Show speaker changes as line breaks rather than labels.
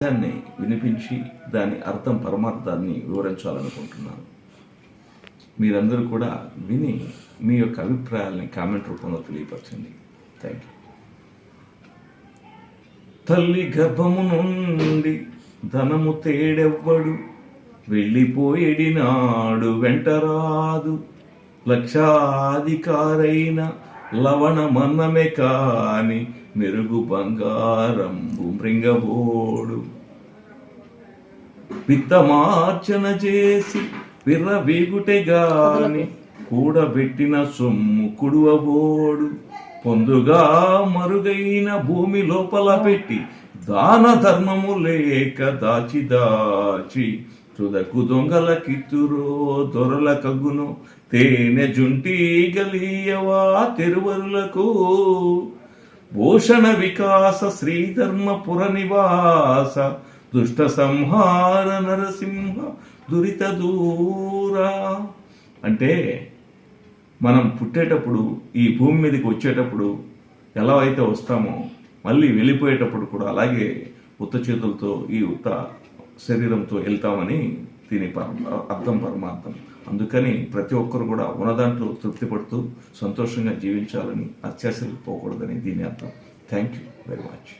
దాన్ని వినిపించి దాని అర్థం పరమార్థాన్ని వివరించాలనుకుంటున్నాను. మీరందరూ కూడా విని మీ యొక్క అభిప్రాయాల్ని కామెంట్ రూపంలో తెలియపరచండి. Thank you. తల్లి గర్భము నుండి ధనము తేడెవ్వడు, వెళ్ళిపోయేడినాడు వెంటరాదు. లక్షాధికారైన లవణమన్నమే కాని మెరుగు బంగారంబు మృంగబోడు. విత్తమార్చన చేసి విర్రవీగుటే గాని కూడబెట్టిన సొమ్ము కుడువబోడు. పొందుగా మరుగైన భూమి లోపల పెట్టి దాన ధర్మము లేక దాచి దాచి తుదకు దొంగల కిత్తురో దొరల కగ్గును. తేనె జుంటి గలీయవా తెరువరులకు భూషణ వికాస శ్రీధర్మపుర నివాస దుష్ట సంహార నరసింహ దురిత దూరా. అంటే మనం పుట్టేటప్పుడు ఈ భూమి మీదకి వచ్చేటప్పుడు ఎలా అయితే వస్తామో మళ్ళీ వెళ్ళిపోయేటప్పుడు కూడా అలాగే ఉత్త చేతులతో ఈ ఉత్త శరీరంతో వెళ్తామని దీని అర్థం పరమార్థం. అందుకని ప్రతి ఒక్కరు కూడా ఉన్నదాంట్లో తృప్తి పడుతూ సంతోషంగా జీవించాలని, అత్యాశలు పోకూడదని దీని అర్థం. Thank you very much.